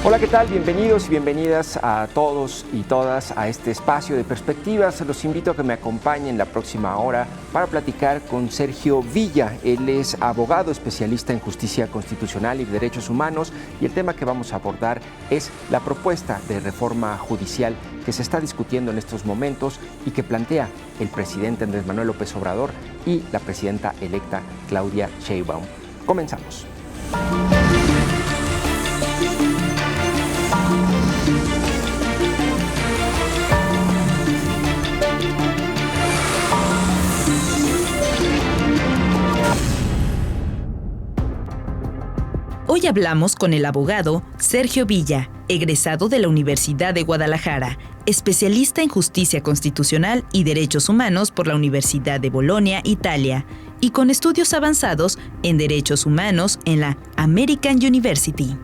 Hola, ¿qué tal? Bienvenidos y bienvenidas a todos y todas a este espacio de perspectivas. Los invito a que me acompañen la próxima hora para platicar con Sergio Villa. Él es abogado especialista en justicia constitucional y derechos humanos y el tema que vamos a abordar es la propuesta de reforma judicial que se está discutiendo en estos momentos y que plantea el presidente Andrés Manuel López Obrador y la presidenta electa Claudia Sheinbaum. Comenzamos. Hoy hablamos con el abogado Sergio Villa, egresado de la Universidad de Guadalajara, especialista en justicia constitucional y derechos humanos por la Universidad de Bolonia, Italia, y con estudios avanzados en derechos humanos en la American University.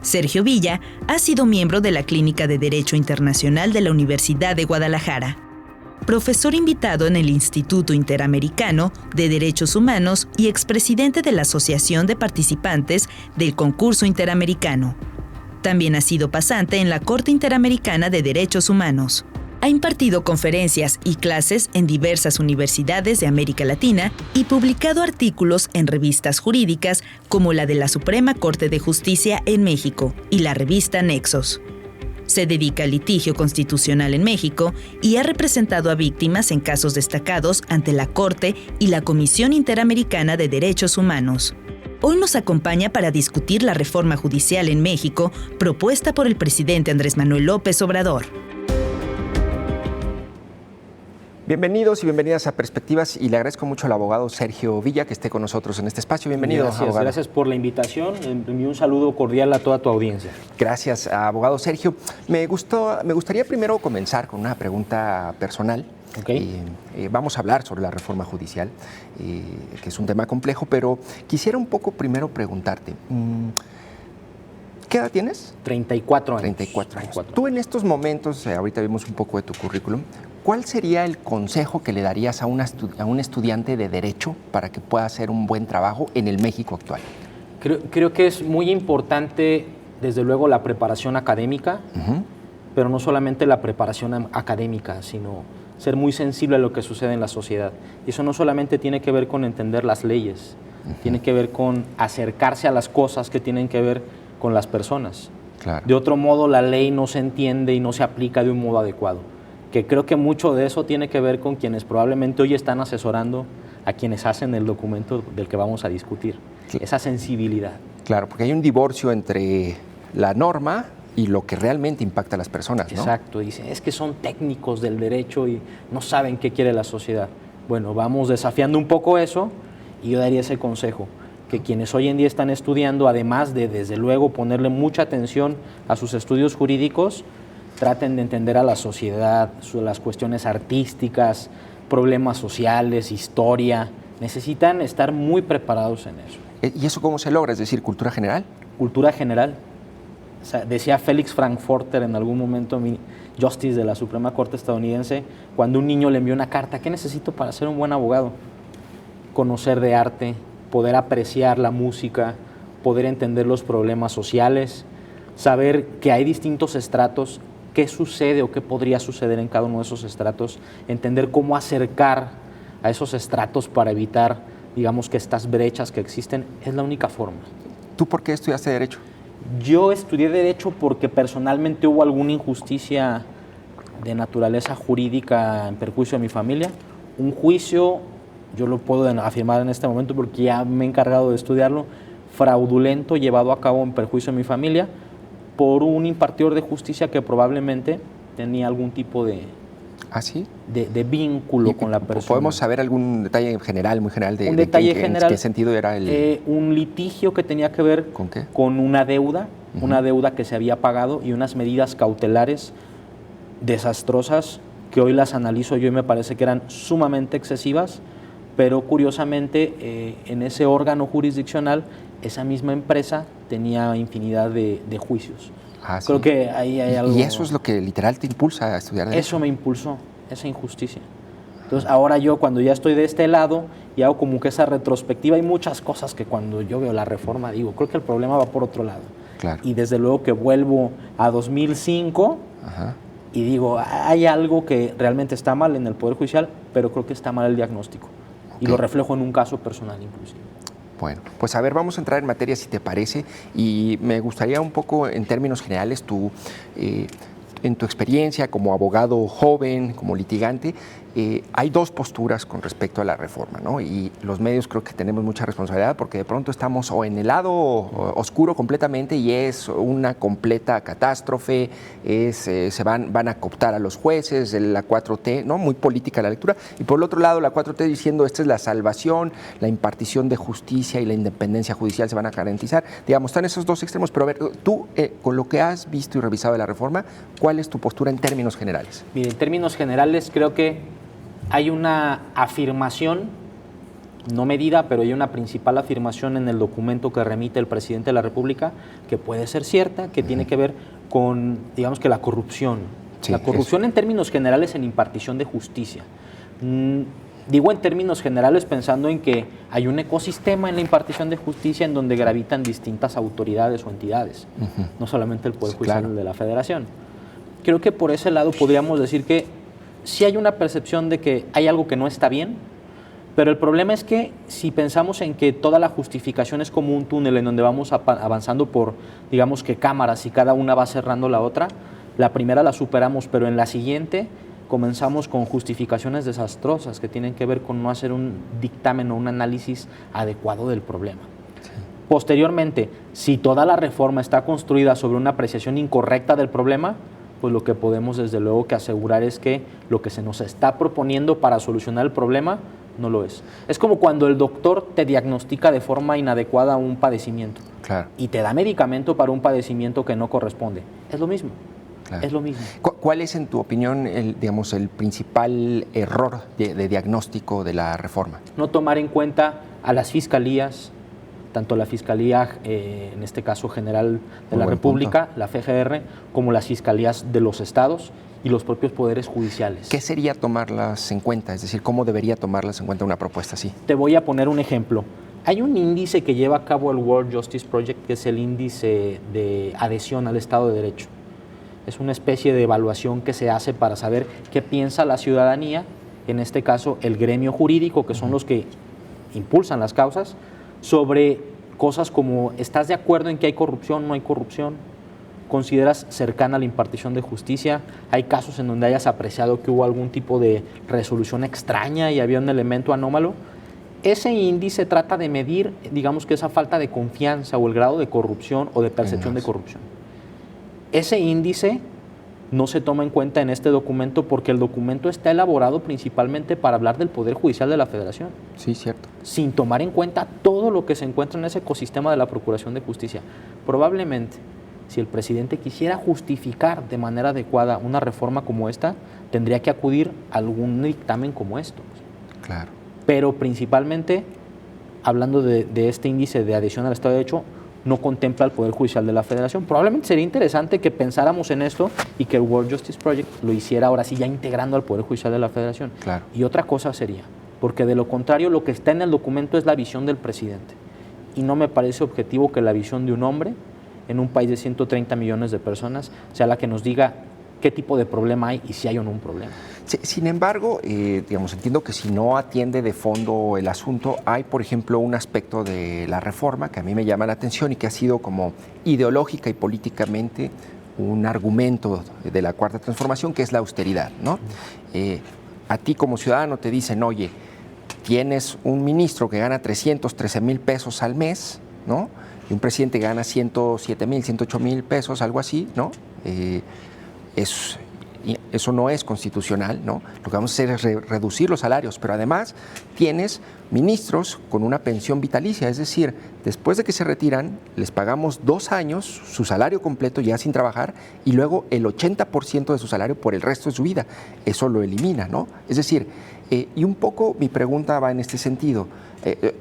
Sergio Villa ha sido miembro de la Clínica de Derecho Internacional de la Universidad de Guadalajara, profesor invitado en el Instituto Interamericano de Derechos Humanos y expresidente de la Asociación de Participantes del Concurso Interamericano. También ha sido pasante en la Corte Interamericana de Derechos Humanos. Ha impartido conferencias y clases en diversas universidades de América Latina y publicado artículos en revistas jurídicas como la de la Suprema Corte de Justicia en México y la revista Nexos. Se dedica al litigio constitucional en México y ha representado a víctimas en casos destacados ante la Corte y la Comisión Interamericana de Derechos Humanos. Hoy nos acompaña para discutir la reforma judicial en México propuesta por el presidente Andrés Manuel López Obrador. Bienvenidos y bienvenidas a Perspectivas y le agradezco mucho al abogado Sergio Villa que esté con nosotros en este espacio. Bienvenido, abogado. Gracias por la invitación y un saludo cordial a toda tu audiencia. Gracias, abogado Sergio. Me gustaría primero comenzar con una pregunta personal. Okay. Vamos a hablar sobre la reforma judicial, que es un tema complejo, pero quisiera un poco primero preguntarte, ¿qué edad tienes? 34 años. 34 años. Tú en estos momentos, ahorita vimos un poco de tu currículum, ¿cuál sería el consejo que le darías a un estudiante de Derecho para que pueda hacer un buen trabajo en el México actual? Creo que es muy importante, desde luego, la preparación académica, pero no solamente la preparación académica, sino ser muy sensible a lo que sucede en la sociedad. Y eso no solamente tiene que ver con entender las leyes, tiene que ver con acercarse a las cosas que tienen que ver con las personas. Claro. De otro modo, la ley no se entiende y no se aplica de un modo adecuado. Que creo que mucho de eso tiene que ver con quienes probablemente hoy están asesorando a quienes hacen el documento del que vamos a discutir. Sí. Esa sensibilidad. Claro, porque hay un divorcio entre la norma y lo que realmente impacta a las personas, ¿no? Exacto, dicen, es que son técnicos del derecho y no saben qué quiere la sociedad. Bueno, vamos desafiando un poco eso y yo daría ese consejo, que quienes hoy en día están estudiando, además de, desde luego, ponerle mucha atención a sus estudios jurídicos, traten de entender a la sociedad, las cuestiones artísticas, problemas sociales, historia. Necesitan estar muy preparados en eso. ¿Y eso cómo se logra? Es decir, ¿cultura general? Cultura general. O sea, decía Félix Frankfurter en algún momento, Justice de la Suprema Corte estadounidense, cuando un niño le envió una carta, ¿qué necesito para ser un buen abogado? Conocer de arte, poder apreciar la música, poder entender los problemas sociales, saber que hay distintos estratos, qué sucede o qué podría suceder en cada uno de esos estratos, entender cómo acercar a esos estratos para evitar, digamos, que estas brechas que existen, es la única forma. ¿Tú por qué estudiaste Derecho? Yo estudié Derecho porque personalmente hubo alguna injusticia de naturaleza jurídica en perjuicio de mi familia. Un juicio, yo lo puedo afirmar en este momento porque ya me he encargado de estudiarlo, fraudulento llevado a cabo en perjuicio de mi familia por un impartidor de justicia que probablemente tenía algún tipo de, ¿Ah, sí? de vínculo con la persona. ¿Podemos saber algún detalle general, muy general, un detalle general, en qué sentido era el...? Un litigio que tenía que ver ¿Con qué? Con una deuda, una deuda que se había pagado y unas medidas cautelares desastrosas que hoy las analizo yo y me parece que eran sumamente excesivas, pero curiosamente en ese órgano jurisdiccional esa misma empresa tenía infinidad de juicios. Ah, ¿sí? Creo que ahí hay algo... ¿Y eso es lo que literal te impulsa a estudiar Derecho? Eso me impulsó, esa injusticia. Entonces ahora yo cuando ya estoy de este lado y hago como que esa retrospectiva, hay muchas cosas que cuando yo veo la reforma digo, creo que el problema va por otro lado. Claro. Y desde luego que vuelvo a 2005 y digo, hay algo que realmente está mal en el Poder Judicial, pero creo que está mal el diagnóstico. Y lo reflejo en un caso personal inclusive. Bueno, pues a ver, vamos a entrar en materia si te parece, y me gustaría un poco en términos generales en tu experiencia como abogado joven, como litigante, hay dos posturas con respecto a la reforma, ¿no? Y los medios creo que tenemos mucha responsabilidad porque de pronto estamos o en el lado oscuro completamente y es una completa catástrofe, se van a cooptar a los jueces, la 4T, ¿no? Muy política la lectura, y por el otro lado la 4T diciendo esta es la salvación, la impartición de justicia y la independencia judicial se van a garantizar. Digamos, están esos dos extremos, pero a ver, tú con lo que has visto y revisado de la reforma, ¿cuál es tu postura en términos generales? Mire, en términos generales creo que hay una afirmación, no medida, pero hay una principal afirmación en el documento que remite el presidente de la República que puede ser cierta, que tiene que ver con, digamos que la corrupción. Sí, la corrupción en términos generales en impartición de justicia. Digo en términos generales pensando en que hay un ecosistema en la impartición de justicia en donde gravitan distintas autoridades o entidades, no solamente el Poder Judicial de la Federación. Creo que por ese lado podríamos decir que sí hay una percepción de que hay algo que no está bien, pero el problema es que si pensamos en que toda la justificación es como un túnel en donde vamos avanzando por, digamos que cámaras y cada una va cerrando la otra, la primera la superamos, pero en la siguiente comenzamos con justificaciones desastrosas que tienen que ver con no hacer un dictamen o un análisis adecuado del problema. Sí. Posteriormente, si toda la reforma está construida sobre una apreciación incorrecta del problema, pues lo que podemos desde luego que asegurar es que lo que se nos está proponiendo para solucionar el problema no lo es. Es como cuando el doctor te diagnostica de forma inadecuada un padecimiento y te da medicamento para un padecimiento que no corresponde. Es lo mismo. Es lo mismo. ¿Cuál es, en tu opinión, el principal error de diagnóstico de la reforma? No tomar en cuenta a las fiscalías, tanto la Fiscalía, en este caso General de la República, la FGR, como las fiscalías de los estados y los propios poderes judiciales. ¿Qué sería tomarlas en cuenta? Es decir, ¿cómo debería tomarlas en cuenta una propuesta así? Te voy a poner un ejemplo. Hay un índice que lleva a cabo el World Justice Project, que es el índice de adhesión al Estado de Derecho. Es una especie de evaluación que se hace para saber qué piensa la ciudadanía, en este caso el gremio jurídico, que son los que impulsan las causas, sobre cosas como, ¿estás de acuerdo en que hay corrupción, no hay corrupción? ¿Consideras cercana a la impartición de justicia? ¿Hay casos en donde hayas apreciado que hubo algún tipo de resolución extraña y había un elemento anómalo? Ese índice trata de medir, digamos que esa falta de confianza o el grado de corrupción o de percepción de corrupción. Ese índice no se toma en cuenta en este documento porque el documento está elaborado principalmente para hablar del Poder Judicial de la Federación. Sí, cierto. Sin tomar en cuenta todo lo que se encuentra en ese ecosistema de la Procuración de Justicia. Probablemente, si el presidente quisiera justificar de manera adecuada una reforma como esta, tendría que acudir a algún dictamen como estos. Claro. Pero principalmente, hablando de este índice de adhesión al Estado de Derecho, no contempla el Poder Judicial de la Federación. Probablemente sería interesante que pensáramos en esto y que el World Justice Project lo hiciera ahora sí ya integrando al Poder Judicial de la Federación. Claro. Y otra cosa sería, porque de lo contrario lo que está en el documento es la visión del presidente. Y no me parece objetivo que la visión de un hombre en un país de 130 millones de personas sea la que nos diga qué tipo de problema hay y si hay o no un problema. Sin embargo, entiendo que si no atiende de fondo el asunto, hay, por ejemplo, un aspecto de la reforma que a mí me llama la atención y que ha sido como ideológica y políticamente un argumento de la Cuarta Transformación, que es la austeridad, ¿no? A ti como ciudadano te dicen, oye, tienes un ministro que gana 313,000 pesos al mes, ¿no? Y un presidente que gana 107,000, 108,000 pesos, algo así, ¿no? Eso no es constitucional, ¿no? Lo que vamos a hacer es reducir los salarios, pero además tienes ministros con una pensión vitalicia, es decir, después de que se retiran, les pagamos 2 años su salario completo ya sin trabajar y luego el 80% de su salario por el resto de su vida. Eso lo elimina, ¿no? Es decir, y un poco mi pregunta va en este sentido.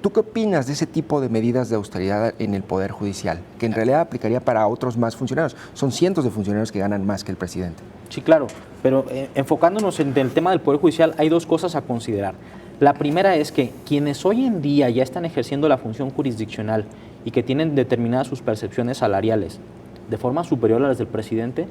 ¿Tú qué opinas de ese tipo de medidas de austeridad en el Poder Judicial? Que en realidad aplicaría para otros más funcionarios. Son cientos de funcionarios que ganan más que el presidente. Sí, claro, pero enfocándonos en el tema del Poder Judicial, hay 2 cosas a considerar. La primera es que quienes hoy en día ya están ejerciendo la función jurisdiccional y que tienen determinadas sus percepciones salariales de forma superior a las del presidente,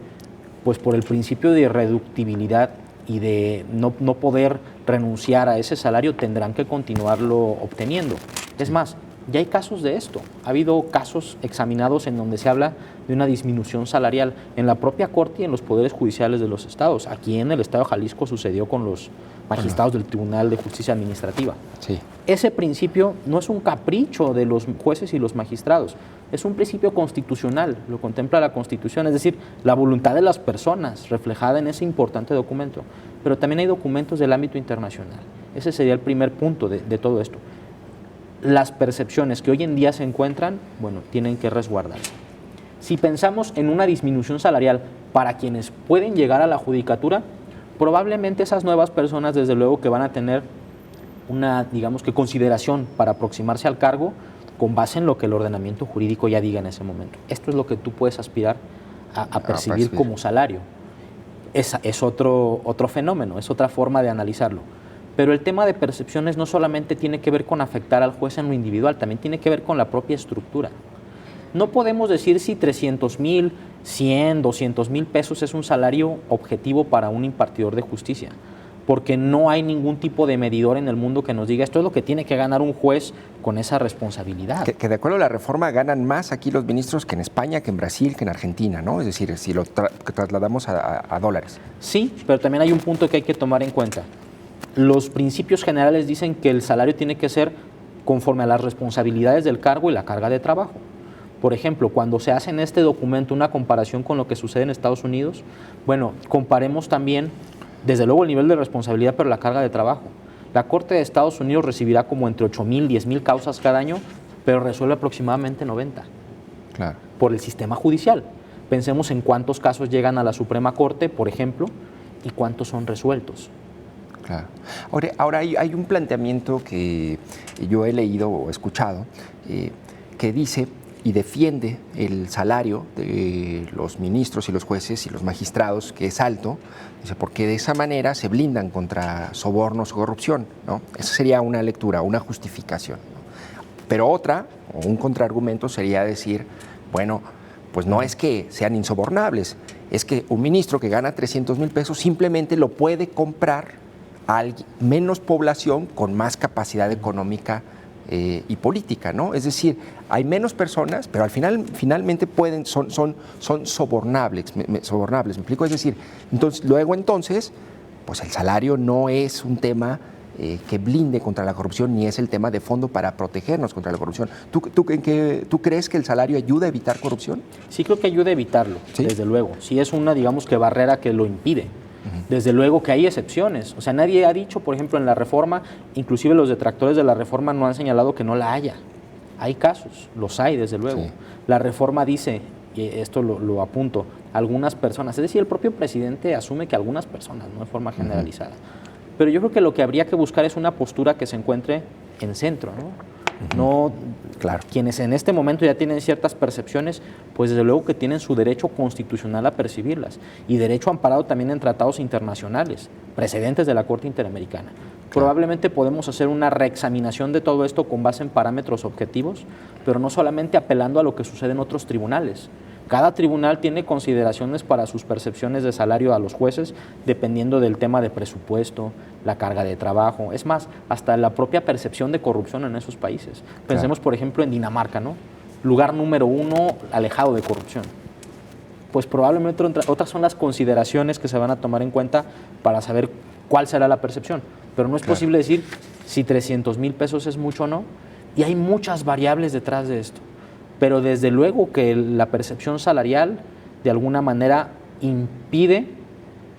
pues por el principio de irreductibilidad y de no poder renunciar a ese salario, tendrán que continuarlo obteniendo. Es más, ya hay casos de esto. Ha habido casos examinados en donde se habla de una disminución salarial en la propia Corte y en los poderes judiciales de los estados. Aquí en el estado de Jalisco sucedió con los magistrados del Tribunal de Justicia Administrativa. Sí. Ese principio no es un capricho de los jueces y los magistrados, es un principio constitucional, lo contempla la Constitución, es decir, la voluntad de las personas reflejada en ese importante documento. Pero también hay documentos del ámbito internacional. Ese sería el primer punto de todo esto. Las percepciones que hoy en día se encuentran, bueno, tienen que resguardarse. Si pensamos en una disminución salarial para quienes pueden llegar a la judicatura, probablemente esas nuevas personas, desde luego, que van a tener una, digamos que, consideración para aproximarse al cargo con base en lo que el ordenamiento jurídico ya diga en ese momento. Esto es lo que tú puedes aspirar a percibir como salario. Es otro fenómeno, es otra forma de analizarlo. Pero el tema de percepciones no solamente tiene que ver con afectar al juez en lo individual, también tiene que ver con la propia estructura. No podemos decir si 300,000, 100, 200,000 pesos es un salario objetivo para un impartidor de justicia, porque no hay ningún tipo de medidor en el mundo que nos diga esto es lo que tiene que ganar un juez con esa responsabilidad. Que de acuerdo a la reforma ganan más aquí los ministros que en España, que en Brasil, que en Argentina, ¿no? Es decir, si lo trasladamos a dólares. Sí, pero también hay un punto que hay que tomar en cuenta. Los principios generales dicen que el salario tiene que ser conforme a las responsabilidades del cargo y la carga de trabajo. Por ejemplo, cuando se hace en este documento una comparación con lo que sucede en Estados Unidos, bueno, comparemos también, desde luego, el nivel de responsabilidad, pero la carga de trabajo. La Corte de Estados Unidos recibirá como entre 8,000, 10,000 causas cada año, pero resuelve aproximadamente 90. Claro. Por el sistema judicial. Pensemos en cuántos casos llegan a la Suprema Corte, por ejemplo, y cuántos son resueltos. Claro. Ahora hay un planteamiento que yo he leído o escuchado que dice y defiende el salario de los ministros y los jueces y los magistrados, que es alto, dice, porque de esa manera se blindan contra sobornos o corrupción, ¿no? Esa sería una lectura, una justificación, ¿no? Pero otra, o un contraargumento, sería decir, bueno, pues no es que sean insobornables, es que un ministro que gana 300,000 pesos simplemente lo puede comprar a menos población con más capacidad económica y política, ¿no? Es decir, hay menos personas, pero al finalmente son sobornables, ¿me explico? Es decir, entonces, pues el salario no es un tema que blinde contra la corrupción, ni es el tema de fondo para protegernos contra la corrupción. ¿Tú crees que el salario ayuda a evitar corrupción? Sí, creo que ayuda a evitarlo, ¿sí? Desde luego. Sí es una, digamos, que barrera que lo impide. Desde luego que hay excepciones. O sea, nadie ha dicho, por ejemplo, en la reforma, inclusive los detractores de la reforma no han señalado que no la haya. Hay casos, los hay, desde luego. Sí. La reforma dice, y esto lo apunto, algunas personas, es decir, el propio presidente asume que algunas personas, no de forma generalizada. Pero yo creo que lo que habría que buscar es una postura que se encuentre en centro, ¿no? No, claro. Quienes en este momento ya tienen ciertas percepciones, pues desde luego que tienen su derecho constitucional a percibirlas y derecho amparado también en tratados internacionales, precedentes de la Corte Interamericana. Claro. Probablemente podemos hacer una reexaminación de todo esto con base en parámetros objetivos, pero no solamente apelando a lo que sucede en otros tribunales. Cada tribunal tiene consideraciones para sus percepciones de salario a los jueces, dependiendo del tema de presupuesto, la carga de trabajo, es más, hasta la propia percepción de corrupción en esos países. Pensemos, por ejemplo, en Dinamarca, ¿no? Lugar número 1 alejado de corrupción. Pues probablemente otras son las consideraciones que se van a tomar en cuenta para saber cuál será la percepción. Pero no es posible decir si 300,000 pesos es mucho o no, y hay muchas variables detrás de esto. Pero desde luego que la percepción salarial de alguna manera impide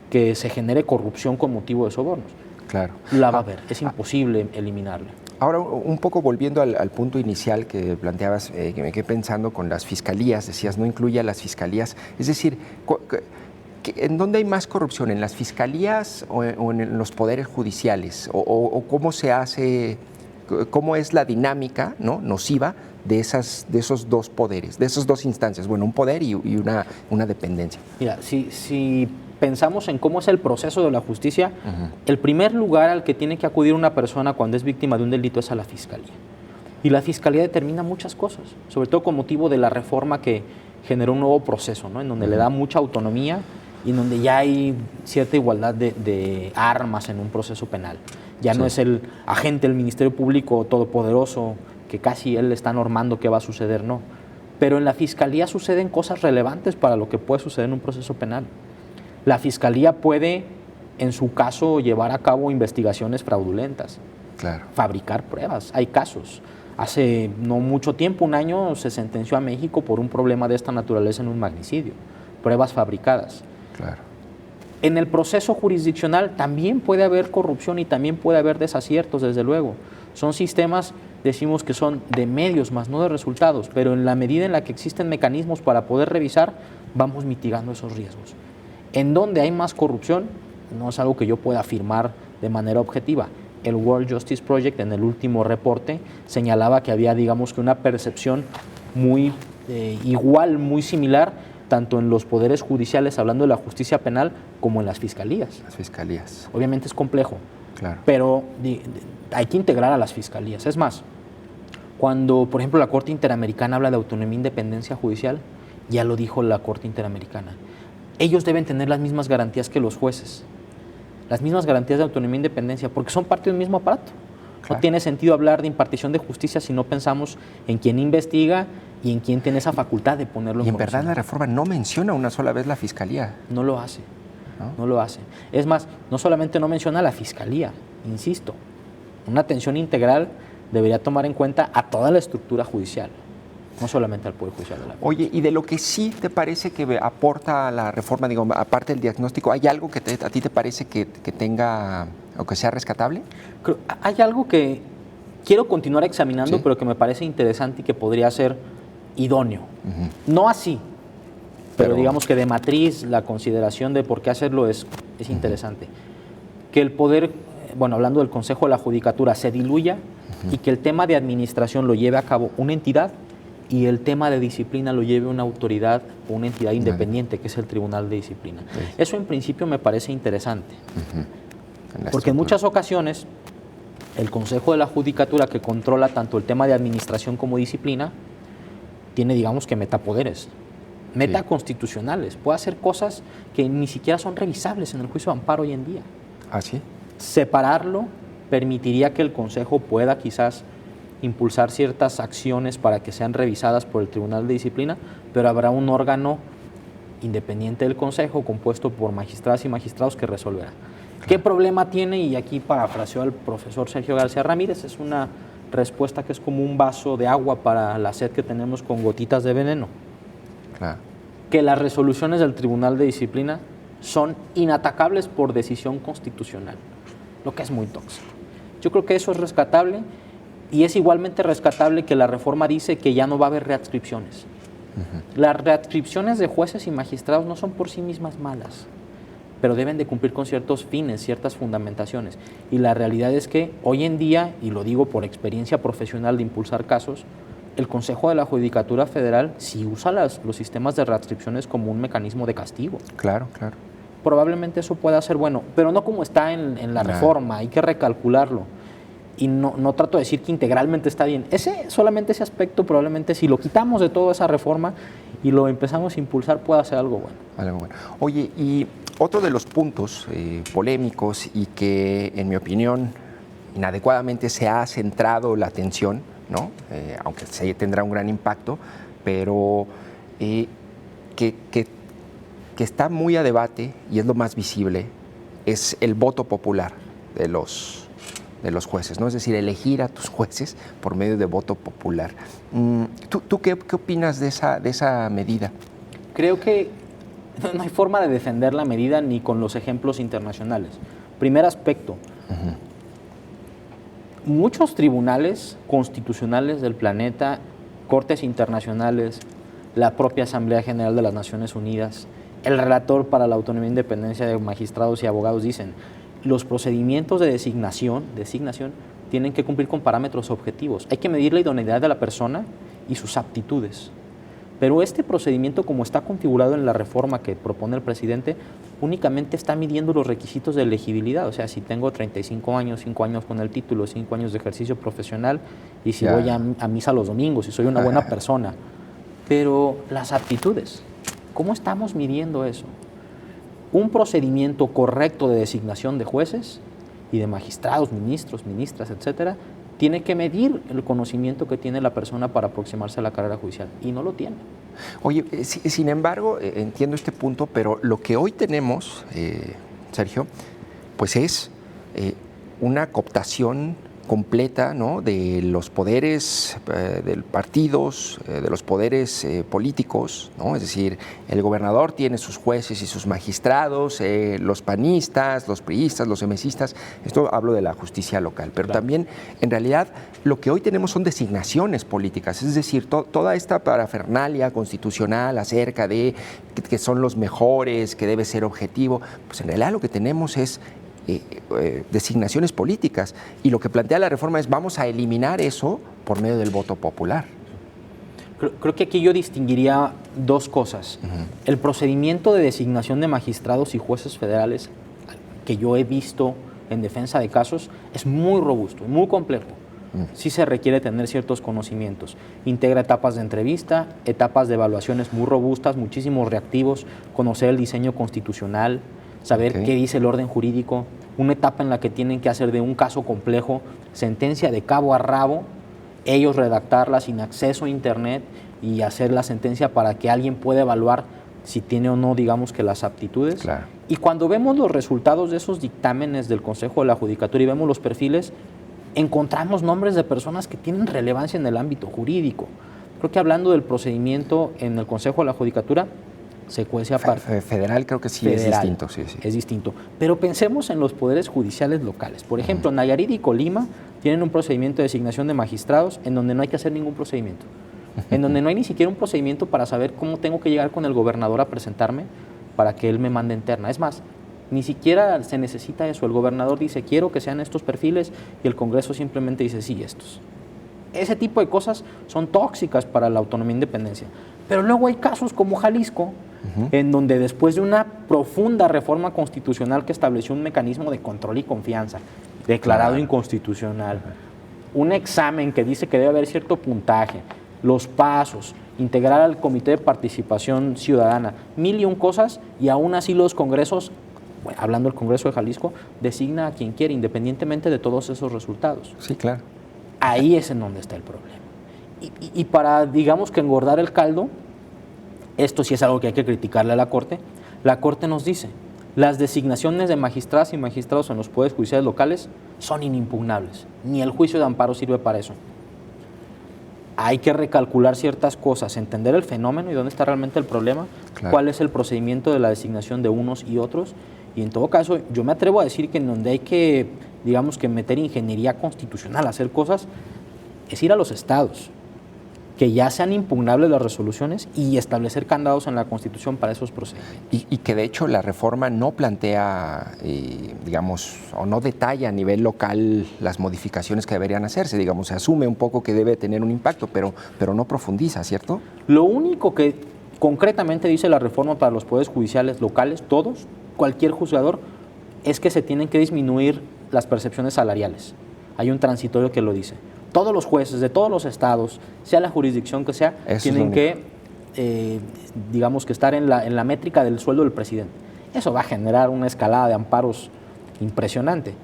que se genere corrupción con motivo de sobornos. Claro. La va a haber, es imposible eliminarla. Ahora, un poco volviendo al punto inicial que planteabas, que me quedé pensando con las fiscalías, decías, no incluye a las fiscalías. Es decir, ¿en dónde hay más corrupción? ¿En las fiscalías o en los poderes judiciales? ¿O cómo se hace, cómo es la dinámica, ¿no?, nociva de esos dos poderes, de esas dos instancias? Bueno, un poder y una dependencia. Mira, si pensamos en cómo es el proceso de la justicia, el primer lugar al que tiene que acudir una persona cuando es víctima de un delito es a la fiscalía. Y la Fiscalía determina muchas cosas, sobre todo con motivo de la reforma que generó un nuevo proceso, ¿no? En donde le da mucha autonomía y en donde ya hay cierta igualdad de armas en un proceso penal. Ya no es el agente del Ministerio Público todopoderoso que casi él está normando qué va a suceder, no. Pero en la Fiscalía suceden cosas relevantes para lo que puede suceder en un proceso penal. La Fiscalía puede, en su caso, llevar a cabo investigaciones fraudulentas, fabricar pruebas. Hay casos. Hace no mucho tiempo, un año, se sentenció a México por un problema de esta naturaleza en un magnicidio. Pruebas fabricadas. En el proceso jurisdiccional también puede haber corrupción y también puede haber desaciertos, desde luego. Son sistemas, decimos que son de medios más no de resultados, pero en la medida en la que existen mecanismos para poder revisar, vamos mitigando esos riesgos. En donde hay más corrupción, no es algo que yo pueda afirmar de manera objetiva. El World Justice Project, en el último reporte, señalaba que había, digamos, que una percepción muy igual, muy similar, tanto en los poderes judiciales, hablando de la justicia penal, como en las fiscalías. Las fiscalías. Obviamente es complejo, pero hay que integrar a las fiscalías. Es más, cuando, por ejemplo, la Corte Interamericana habla de autonomía e independencia judicial, ya lo dijo la Corte Interamericana. Ellos deben tener las mismas garantías que los jueces, las mismas garantías de autonomía e independencia, porque son parte del mismo aparato. No tiene sentido hablar de impartición de justicia si no pensamos en quién investiga y en quién tiene esa facultad de ponerlo en Y en verdad la reforma no menciona una sola vez la Fiscalía. No lo hace, no lo hace. Es más, no solamente no menciona a la Fiscalía, insisto, una atención integral debería tomar en cuenta a toda la estructura judicial, no solamente al Poder Judicial de la Federación. Oye, ¿y de lo que sí te parece que aporta la reforma, digo, aparte del diagnóstico, hay algo que a ti te parece que tenga o que sea rescatable? Hay algo que quiero continuar examinando, pero que me parece interesante y que podría ser idóneo. No así, pero digamos que de matriz la consideración de por qué hacerlo es interesante. Que el poder, bueno, hablando del Consejo de la Judicatura, se diluya y que el tema de administración lo lleve a cabo una entidad y el tema de disciplina lo lleve una autoridad o una entidad independiente, que es el Tribunal de Disciplina. Eso en principio me parece interesante, porque en muchas ocasiones el Consejo de la Judicatura, que controla tanto el tema de administración como disciplina, tiene, digamos, que metapoderes, metaconstitucionales. Puede hacer cosas que ni siquiera son revisables en el juicio de amparo hoy en día. ¿Ah, sí? Separarlo permitiría que el Consejo pueda quizás impulsar ciertas acciones para que sean revisadas por el Tribunal de Disciplina, pero habrá un órgano independiente del Consejo compuesto por magistradas y magistrados que resolverá. ¿Qué problema tiene? Y aquí parafraseo al profesor Sergio García Ramírez, es una respuesta que es como un vaso de agua para la sed que tenemos con gotitas de veneno. Que las resoluciones del Tribunal de Disciplina son inatacables por decisión constitucional, lo que es muy tóxico. Yo creo que eso es rescatable y es igualmente rescatable que la reforma dice que ya no va a haber readscripciones. Las readscripciones de jueces y magistrados no son por sí mismas malas, pero deben de cumplir con ciertos fines, ciertas fundamentaciones. Y la realidad es que hoy en día, y lo digo por experiencia profesional de impulsar casos, el Consejo de la Judicatura Federal sí usa los sistemas de readscripciones como un mecanismo de castigo. Claro. Probablemente eso pueda ser bueno, pero no como está en la reforma, hay que recalcularlo. Y no trato de decir que integralmente está bien. Solamente ese aspecto, probablemente si lo quitamos de toda esa reforma y lo empezamos a impulsar, pueda ser algo bueno. Algo bueno. Oye, y otro de los puntos polémicos y que, en mi opinión, inadecuadamente se ha centrado la atención, ¿no? Aunque se tendrá un gran impacto, pero que está muy a debate y es lo más visible, es el voto popular de los jueces, ¿no? Es decir, elegir a tus jueces por medio de voto popular. ¿Tú qué opinas de esa medida? Creo que no hay forma de defender la medida ni con los ejemplos internacionales. Primer aspecto, muchos tribunales constitucionales del planeta, cortes internacionales, la propia Asamblea General de las Naciones Unidas, el relator para la autonomía e independencia de magistrados y abogados dicen: los procedimientos de designación tienen que cumplir con parámetros objetivos. Hay que medir la idoneidad de la persona y sus aptitudes. Pero este procedimiento, como está configurado en la reforma que propone el presidente, únicamente está midiendo los requisitos de elegibilidad. O sea, si tengo 35 años, 5 años con el título, 5 años de ejercicio profesional, y si voy a misa los domingos, si soy una buena persona. Pero las aptitudes, ¿cómo estamos midiendo eso? Un procedimiento correcto de designación de jueces y de magistrados, ministros, ministras, etcétera, tiene que medir el conocimiento que tiene la persona para aproximarse a la carrera judicial, y no lo tiene. Oye, sin embargo, entiendo este punto, pero lo que hoy tenemos, Sergio, pues es una cooptación completa, ¿no?, de los poderes de partidos, de los poderes políticos, ¿no? Es decir, el gobernador tiene sus jueces y sus magistrados, los panistas, los priistas, los emesistas. Esto hablo de la justicia local, pero Claro. también, en realidad, lo que hoy tenemos son designaciones políticas, es decir, toda esta parafernalia constitucional acerca de que son los mejores, que debe ser objetivo, pues en realidad lo que tenemos es designaciones políticas, y lo que plantea la reforma es vamos a eliminar eso por medio del voto popular. Creo que aquí yo distinguiría dos cosas. El procedimiento de designación de magistrados y jueces federales que yo he visto en defensa de casos es muy robusto, muy complejo. Sí se requiere tener ciertos conocimientos. Integra etapas de entrevista, etapas de evaluaciones muy robustas, muchísimos reactivos, conocer el diseño constitucional, saber qué dice el orden jurídico, una etapa en la que tienen que hacer de un caso complejo sentencia de cabo a rabo, ellos redactarla sin acceso a internet y hacer la sentencia para que alguien pueda evaluar si tiene o no, digamos, que las aptitudes. Claro. Y cuando vemos los resultados de esos dictámenes del Consejo de la Judicatura y vemos los perfiles, encontramos nombres de personas que tienen relevancia en el ámbito jurídico. Creo que hablando del procedimiento en el Consejo de la Judicatura, se cuece aparte. Federal creo que sí Federal, es distinto. Sí. Es distinto. Pero pensemos en los poderes judiciales locales. Por ejemplo, Nayarit y Colima tienen un procedimiento de designación de magistrados en donde no hay que hacer ningún procedimiento. En donde no hay ni siquiera un procedimiento para saber cómo tengo que llegar con el gobernador a presentarme para que él me mande en terna. Es más, ni siquiera se necesita eso. El gobernador dice, quiero que sean estos perfiles, y el Congreso simplemente dice, sí, estos. Ese tipo de cosas son tóxicas para la autonomía e independencia. Pero luego hay casos como Jalisco, en donde después de una profunda reforma constitucional que estableció un mecanismo de control y confianza, declarado inconstitucional, un examen que dice que debe haber cierto puntaje, los pasos, integrar al Comité de Participación Ciudadana, 1001 cosas, y aún así los congresos, bueno, hablando del Congreso de Jalisco, designa a quien quiere, independientemente de todos esos resultados. Sí, claro. Ahí es en donde está el problema. Y para, digamos, que engordar el caldo, esto sí es algo que hay que criticarle a la Corte nos dice, las designaciones de magistradas y magistrados en los poderes judiciales locales son inimpugnables, ni el juicio de amparo sirve para eso. Hay que recalcular ciertas cosas, entender el fenómeno y dónde está realmente el problema, cuál es el procedimiento de la designación de unos y otros, y en todo caso yo me atrevo a decir que en donde hay que, digamos, que meter ingeniería constitucional, hacer cosas, es ir a los estados, que ya sean impugnables las resoluciones y establecer candados en la Constitución para esos procedimientos. Y que de hecho la reforma no plantea, digamos, o no detalla a nivel local las modificaciones que deberían hacerse, digamos, se asume un poco que debe tener un impacto, pero no profundiza, ¿cierto? Lo único que concretamente dice la reforma para los poderes judiciales locales, todos, cualquier juzgador, es que se tienen que disminuir las percepciones salariales. Hay un transitorio que lo dice. Todos los jueces de todos los estados, sea la jurisdicción que sea, tienen que, digamos, que estar en la métrica del sueldo del presidente. Eso va a generar una escalada de amparos impresionante.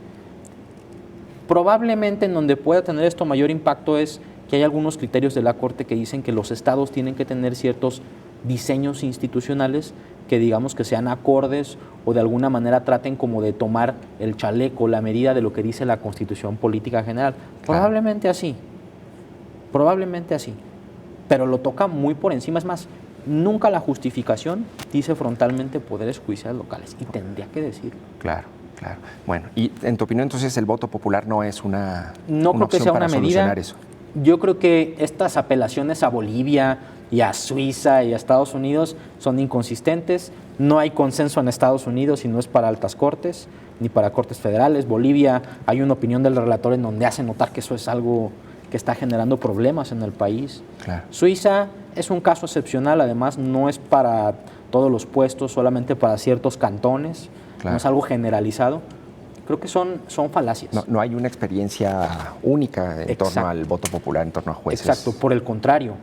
Probablemente en donde pueda tener esto mayor impacto es que hay algunos criterios de la Corte que dicen que los estados tienen que tener ciertos diseños institucionales que, digamos, que sean acordes o de alguna manera traten como de tomar el chaleco, la medida de lo que dice la Constitución Política General. Probablemente así, pero lo toca muy por encima. Es más, nunca la justificación dice frontalmente poderes judiciales locales, y tendría que decirlo. Claro. Bueno, y en tu opinión entonces el voto popular no es una No creo que sea una medida. Eso. Yo creo que estas apelaciones a Bolivia y a Suiza y a Estados Unidos son inconsistentes. No hay consenso en Estados Unidos y no es para altas cortes ni para cortes federales. Bolivia, hay una opinión del relator en donde hace notar que eso es algo que está generando problemas en el país. Claro. Suiza, Es un caso excepcional, además no es para todos los puestos, solamente para ciertos cantones, no es algo generalizado. Creo que son falacias. No hay una experiencia única en torno al voto popular, en torno a jueces. Exacto, por el contrario.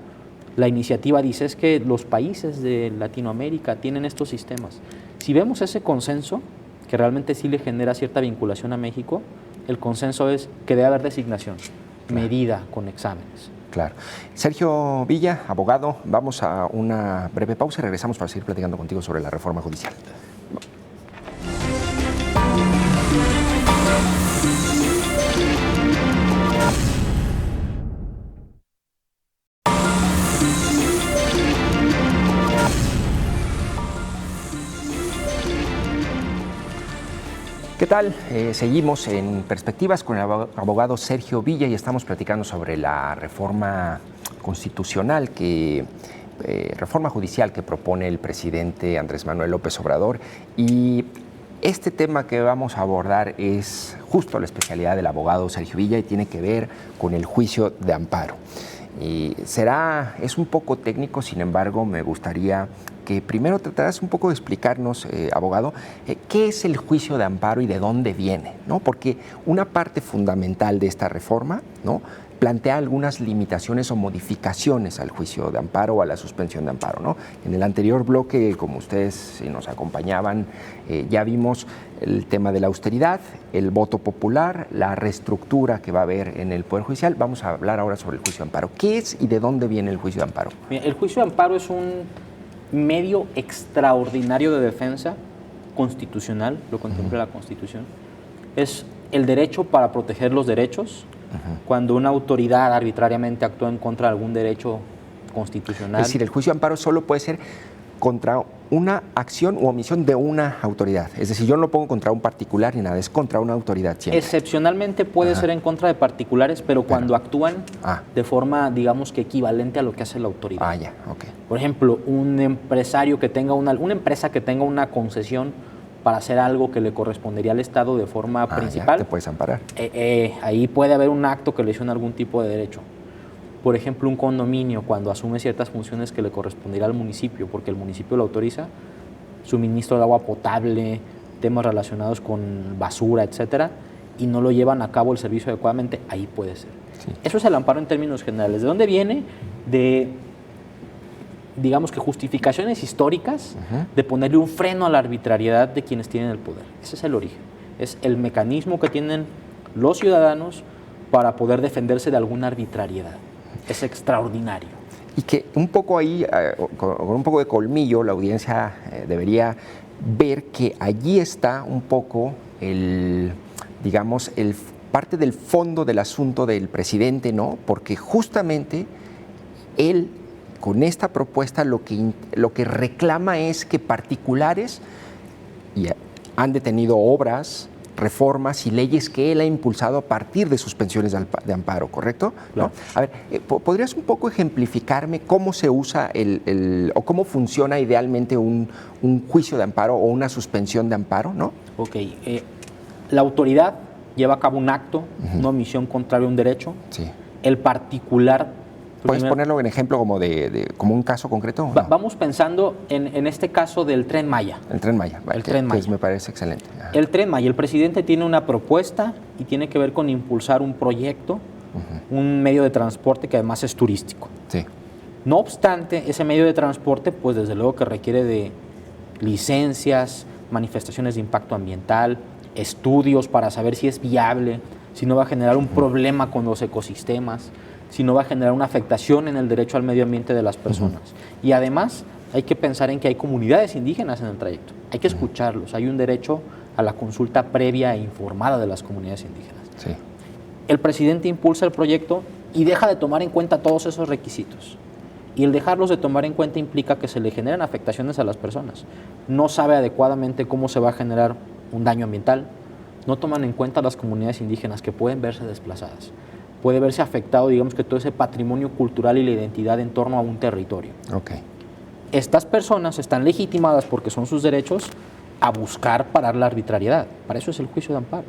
La iniciativa dice es que los países de Latinoamérica tienen estos sistemas. Si vemos ese consenso, que realmente sí le genera cierta vinculación a México, el consenso es que debe haber designación, medida con exámenes. Claro. Sergio Villa, abogado, vamos a una breve pausa y regresamos para seguir platicando contigo sobre la reforma judicial. ¿Qué tal? Seguimos en Perspectivas con el abogado Sergio Villa y estamos platicando sobre la reforma constitucional reforma judicial que propone el presidente Andrés Manuel López Obrador. Y este tema que vamos a abordar es justo la especialidad del abogado Sergio Villa y tiene que ver con el juicio de amparo. Es un poco técnico, sin embargo, me gustaría que primero trataras un poco de explicarnos, abogado, qué es el juicio de amparo y de dónde viene, ¿no? Porque una parte fundamental de esta reforma, ¿no?, plantea algunas limitaciones o modificaciones al juicio de amparo o a la suspensión de amparo, ¿no? En el anterior bloque, como ustedes nos acompañaban, ya vimos el tema de la austeridad, el voto popular, la reestructura que va a haber en el Poder Judicial. Vamos a hablar ahora sobre el juicio de amparo. ¿Qué es y de dónde viene el juicio de amparo? El juicio de amparo es un medio extraordinario de defensa constitucional, lo contempla la Constitución. Es el derecho para proteger los derechos. Cuando una autoridad arbitrariamente actúa en contra de algún derecho constitucional. Es decir, el juicio de amparo solo puede ser contra una acción u omisión de una autoridad. Es decir, yo no lo pongo contra un particular ni nada, es contra una autoridad siempre. Excepcionalmente puede ser en contra de particulares, pero cuando actúan de forma, digamos que equivalente a lo que hace la autoridad. Ya, ok. Por ejemplo, un empresario que tenga una empresa que tenga una concesión para hacer algo que le correspondería al Estado de forma principal. Ya, te puedes amparar. Ahí puede haber un acto que lesiona algún tipo de derecho. Por ejemplo, un condominio, cuando asume ciertas funciones que le correspondería al municipio, porque el municipio lo autoriza, suministro de agua potable, temas relacionados con basura, etcétera, y no lo llevan a cabo el servicio adecuadamente, ahí puede ser. Sí. Eso es el amparo en términos generales. ¿De dónde viene? De, digamos que justificaciones históricas de ponerle un freno a la arbitrariedad de quienes tienen el poder. Ese es el origen. Es el mecanismo que tienen los ciudadanos para poder defenderse de alguna arbitrariedad. Es extraordinario. Y que un poco ahí, con un poco de colmillo, la audiencia debería ver que allí está un poco parte del fondo del asunto del presidente, ¿no? Porque justamente él, con esta propuesta, lo que reclama es que particulares han detenido obras, reformas y leyes que él ha impulsado a partir de suspensiones de amparo, ¿correcto? Claro. ¿No? A ver, ¿podrías un poco ejemplificarme cómo se usa o cómo funciona idealmente un juicio de amparo o una suspensión de amparo, ¿no? Ok. La autoridad lleva a cabo un acto, una omisión contraria a un derecho. Sí. El particular... ¿Puedes ponerlo en ejemplo como un caso concreto? ¿No? Vamos pensando en este caso del Tren Maya. El Tren Maya, vale, pues me parece excelente. El Tren Maya, el presidente tiene una propuesta y tiene que ver con impulsar un proyecto, un medio de transporte que además es turístico. Sí. No obstante, ese medio de transporte, pues desde luego que requiere de licencias, manifestaciones de impacto ambiental, estudios para saber si es viable, si no va a generar un problema con los ecosistemas, si no va a generar una afectación en el derecho al medio ambiente de las personas. Y además hay que pensar en que hay comunidades indígenas en el trayecto, hay que escucharlos, hay un derecho a la consulta previa e informada de las comunidades indígenas. Sí. El presidente impulsa el proyecto y deja de tomar en cuenta todos esos requisitos. Y el dejarlos de tomar en cuenta implica que se le generan afectaciones a las personas. No sabe adecuadamente cómo se va a generar un daño ambiental, no toman en cuenta las comunidades indígenas que pueden verse desplazadas. Puede verse afectado, digamos que todo ese patrimonio cultural y la identidad en torno a un territorio. Okay. Estas personas están legitimadas, porque son sus derechos, a buscar parar la arbitrariedad. Para eso es el juicio de amparo.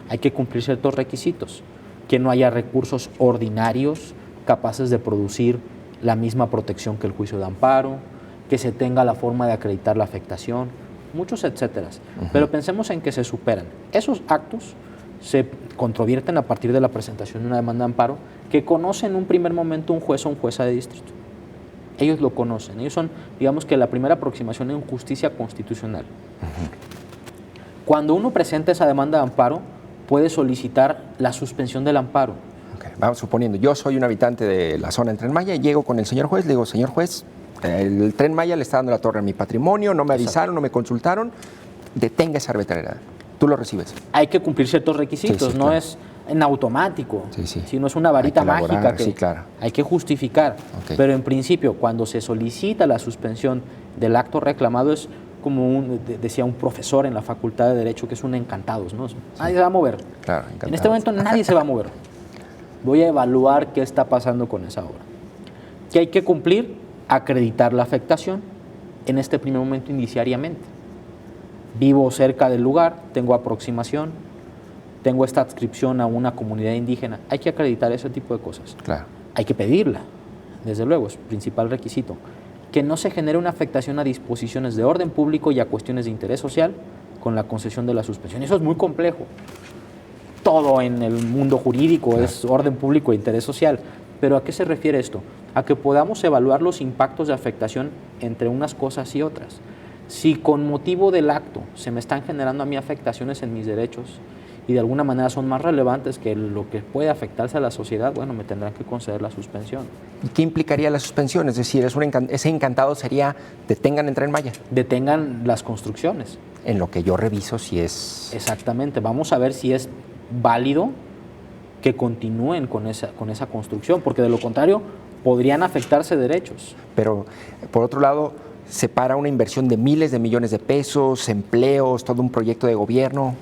Hay que cumplir ciertos requisitos, que no haya recursos ordinarios capaces de producir la misma protección que el juicio de amparo, que se tenga la forma de acreditar la afectación, muchos etcéteras. Pero pensemos en que se superan. Esos actos se controvierten a partir de la presentación de una demanda de amparo que conoce en un primer momento un juez o un jueza de distrito. Ellos lo conocen, ellos son, digamos que la primera aproximación en justicia constitucional. Cuando uno presenta esa demanda de amparo, puede solicitar la suspensión del amparo. Okay. Vamos suponiendo, yo soy un habitante de la zona del Tren Maya y llego con el señor juez, le digo, señor juez, el Tren Maya le está dando la torre a mi patrimonio, no me avisaron, no me consultaron, detenga esa arbitrariedad. Tú lo recibes. Hay que cumplir ciertos requisitos, sí, no claro. es en automático, Sí. sino es una varita Hay que elaborar, mágica que sí, claro. hay que justificar. Okay. Pero en principio, cuando se solicita la suspensión del acto reclamado, es como decía un profesor en la Facultad de Derecho, que es un encantados, ¿no? Nadie se va a mover. Claro, en este momento nadie se va a mover. Voy a evaluar qué está pasando con esa obra. ¿Qué hay que cumplir? Acreditar la afectación en este primer momento indiciariamente. Vivo cerca del lugar, tengo aproximación, tengo esta adscripción a una comunidad indígena. Hay que acreditar ese tipo de cosas. Claro. Hay que pedirla, desde luego, es principal requisito. Que no se genere una afectación a disposiciones de orden público y a cuestiones de interés social con la concesión de la suspensión. Eso es muy complejo. Todo en el mundo jurídico es orden público e interés social. ¿Pero a qué se refiere esto? A que podamos evaluar los impactos de afectación entre unas cosas y otras. Si con motivo del acto se me están generando a mí afectaciones en mis derechos y de alguna manera son más relevantes que lo que puede afectarse a la sociedad, bueno, me tendrán que conceder la suspensión. ¿Y qué implicaría la suspensión? Es decir, ese encantado sería detengan el Tren Maya. Detengan las construcciones. En lo que yo reviso si es... Exactamente, vamos a ver si es válido que continúen con esa construcción, porque de lo contrario podrían afectarse derechos. Pero, por otro lado, se para una inversión de miles de millones de pesos, empleos, todo un proyecto de gobierno.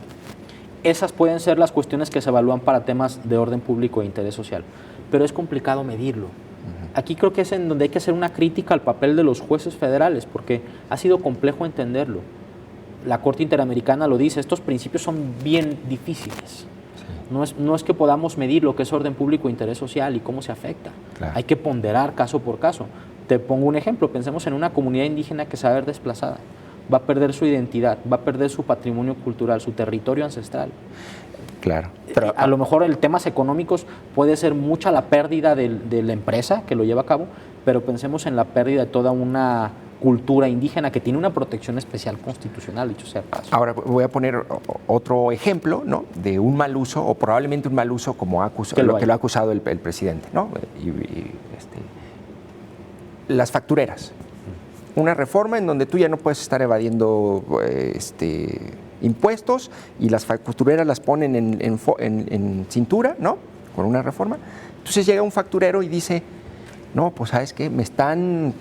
Esas pueden ser las cuestiones que se evalúan para temas de orden público e interés social, pero es complicado medirlo. Aquí creo que es en donde hay que hacer una crítica al papel de los jueces federales, porque ha sido complejo entenderlo. La Corte Interamericana lo dice, estos principios son bien difíciles. No es que podamos medir lo que es orden público e interés social y cómo se afecta. Claro. Hay que ponderar caso por caso. Te pongo un ejemplo, pensemos en una comunidad indígena que se va a ver desplazada. Va a perder su identidad, va a perder su patrimonio cultural, su territorio ancestral. Claro. Pero, a lo mejor en temas económicos puede ser mucha la pérdida de la empresa que lo lleva a cabo, pero pensemos en la pérdida de toda una cultura indígena que tiene una protección especial constitucional, dicho sea paso. Ahora voy a poner otro ejemplo, ¿no?, de un mal uso, o probablemente un mal uso como lo que lo ha acusado el presidente, ¿no? Las factureras. Una reforma en donde tú ya no puedes estar evadiendo impuestos y las factureras las ponen en cintura, ¿no?, con una reforma. Entonces llega un facturero y dice, no, pues ¿sabes qué? Me están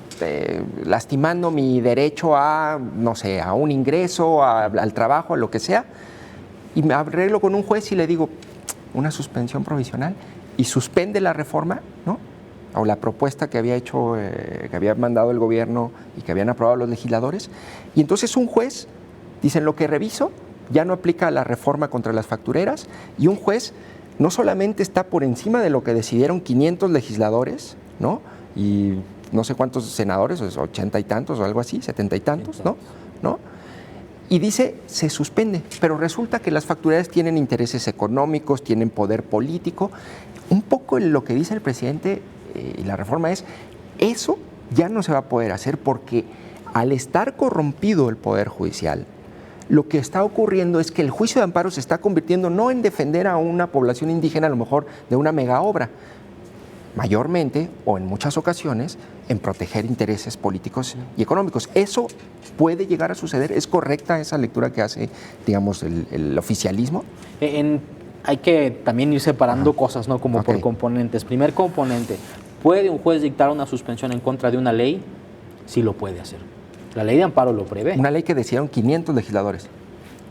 lastimando mi derecho a, no sé, a un ingreso, al trabajo, a lo que sea, y me arreglo con un juez y le digo, una suspensión provisional, y suspende la reforma, ¿no?, o la propuesta que había hecho, que había mandado el gobierno y que habían aprobado los legisladores, y entonces un juez dice, en lo que reviso, ya no aplica la reforma contra las factureras, y un juez no solamente está por encima de lo que decidieron 500 legisladores, ¿no?, y no sé cuántos senadores, 80 y tantos o algo así, 70 y tantos, ¿no? Y dice, se suspende, pero resulta que las factureras tienen intereses económicos, tienen poder político. Un poco lo que dice el presidente y la reforma es, eso ya no se va a poder hacer porque al estar corrompido el Poder Judicial, lo que está ocurriendo es que el juicio de amparo se está convirtiendo no en defender a una población indígena, a lo mejor de una mega obra, mayormente o en muchas ocasiones en proteger intereses políticos y económicos. Eso puede llegar a suceder. ¿Es correcta esa lectura que hace, digamos, el oficialismo? Hay que también ir separando cosas, ¿no?, como por componentes. Primer componente, ¿puede un juez dictar una suspensión en contra de una ley? Sí lo puede hacer. La ley de amparo lo prevé. Una ley que decidieron 500 legisladores.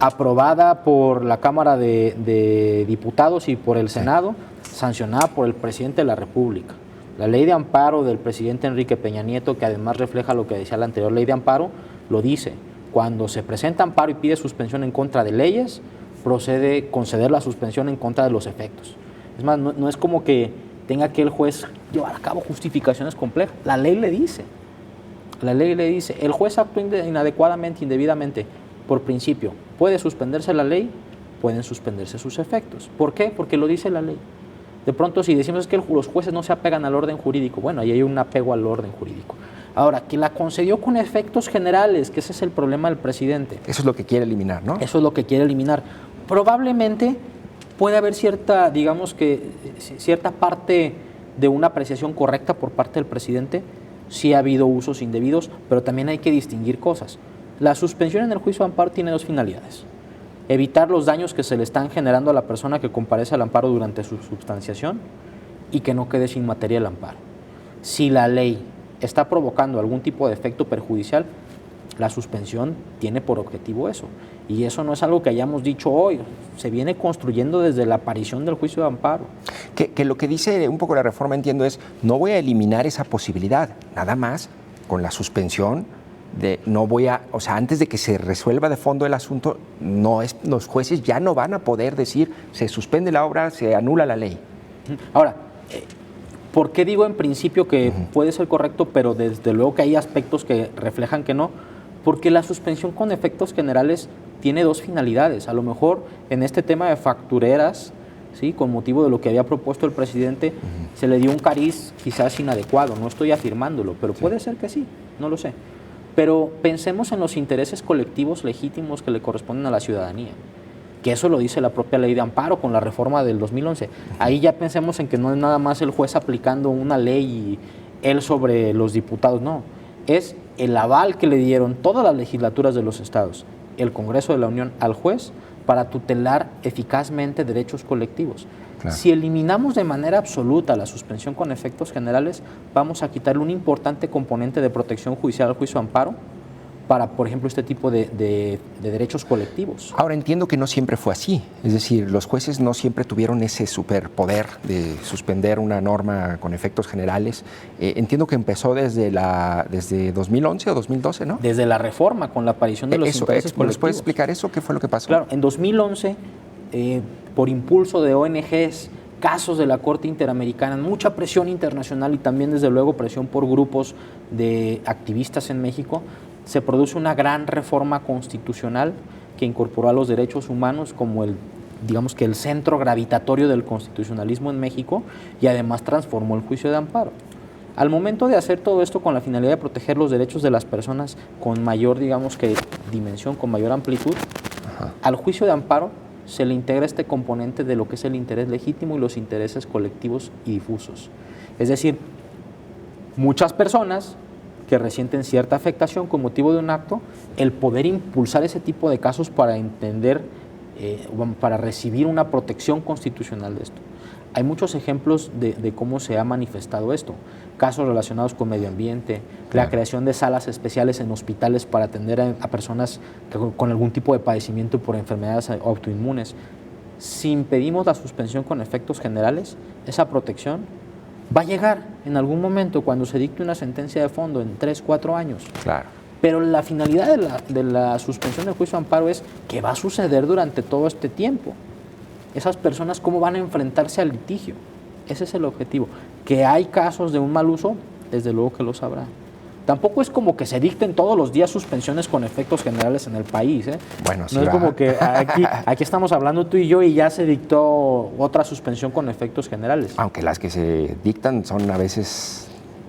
Aprobada por la Cámara de Diputados y por el Senado, sancionada por el presidente de la República. La ley de amparo del presidente Enrique Peña Nieto, que además refleja lo que decía la anterior ley de amparo, lo dice. Cuando se presenta amparo y pide suspensión en contra de leyes, procede conceder la suspensión en contra de los efectos. Es más, no es como que tenga que el juez llevar a cabo justificaciones complejas. La ley le dice, el juez actuó inadecuadamente, indebidamente, por principio. Puede suspenderse la ley, pueden suspenderse sus efectos. ¿Por qué? Porque lo dice la ley. De pronto, si decimos que los jueces no se apegan al orden jurídico, bueno, ahí hay un apego al orden jurídico. Ahora, que la concedió con efectos generales, que ese es el problema del presidente. Eso es lo que quiere eliminar, ¿no? Eso es lo que quiere eliminar. Probablemente puede haber cierta, digamos que, cierta parte de una apreciación correcta por parte del presidente. Sí ha habido usos indebidos, pero también hay que distinguir cosas. La suspensión en el juicio de amparo tiene dos finalidades. Evitar los daños que se le están generando a la persona que comparece al amparo durante su substanciación y que no quede sin materia el amparo. Si la ley está provocando algún tipo de efecto perjudicial, la suspensión tiene por objetivo eso. Y eso no es algo que hayamos dicho hoy, se viene construyendo desde la aparición del juicio de amparo. Que lo que dice un poco la reforma, entiendo, es no voy a eliminar esa posibilidad, nada más con la suspensión de no voy a, o sea, antes de que se resuelva de fondo el asunto, los jueces ya no van a poder decir se suspende la obra, se anula la ley. Ahora, ¿por qué digo en principio que puede ser correcto, pero desde luego que hay aspectos que reflejan que no? Porque la suspensión con efectos generales tiene dos finalidades. A lo mejor en este tema de factureras, ¿sí?, con motivo de lo que había propuesto el presidente, se le dio un cariz quizás inadecuado. No estoy afirmándolo, pero puede ser que sí, no lo sé. Pero pensemos en los intereses colectivos legítimos que le corresponden a la ciudadanía, que eso lo dice la propia ley de amparo con la reforma del 2011. Ahí ya pensemos en que no es nada más el juez aplicando una ley y él sobre los diputados, no. Es el aval que le dieron todas las legislaturas de los estados, el Congreso de la Unión, al juez para tutelar eficazmente derechos colectivos. Claro. Si eliminamos de manera absoluta la suspensión con efectos generales, vamos a quitarle un importante componente de protección judicial al juicio de amparo para, por ejemplo, este tipo de derechos colectivos. Ahora, entiendo que no siempre fue así, es decir, los jueces no siempre tuvieron ese superpoder de suspender una norma con efectos generales. Entiendo que empezó desde 2011 o 2012, ¿no? Desde la reforma, con la aparición de los intereses colectivos. ¿Nos puedes explicar eso? ¿Qué fue lo que pasó? Claro, en 2011, por impulso de ONGs, casos de la Corte Interamericana, mucha presión internacional y también, desde luego, presión por grupos de activistas en México, se produce una gran reforma constitucional que incorporó a los derechos humanos como digamos que el centro gravitatorio del constitucionalismo en México, y además transformó el juicio de amparo. Al momento de hacer todo esto con la finalidad de proteger los derechos de las personas con mayor, digamos que, dimensión, con mayor amplitud, al juicio de amparo se le integra este componente de lo que es el interés legítimo y los intereses colectivos y difusos. Es decir, muchas personas que resienten cierta afectación con motivo de un acto, el poder impulsar ese tipo de casos para entender, para recibir una protección constitucional de esto. Hay muchos ejemplos de cómo se ha manifestado esto. Casos relacionados con medio ambiente, la creación de salas especiales en hospitales para atender a personas con algún tipo de padecimiento por enfermedades autoinmunes. Si impedimos la suspensión con efectos generales, esa protección va a llegar en algún momento cuando se dicte una sentencia de fondo en 3, 4 años. Claro. Pero la finalidad de la suspensión del juicio de amparo es qué va a suceder durante todo este tiempo. Esas personas, ¿cómo van a enfrentarse al litigio? Ese es el objetivo. Que hay casos de un mal uso, desde luego que lo sabrá. Tampoco es como que se dicten todos los días suspensiones con efectos generales en el país, ¿eh? Bueno, sí, no es como que aquí estamos hablando tú y yo y ya se dictó otra suspensión con efectos generales. Aunque las que se dictan son a veces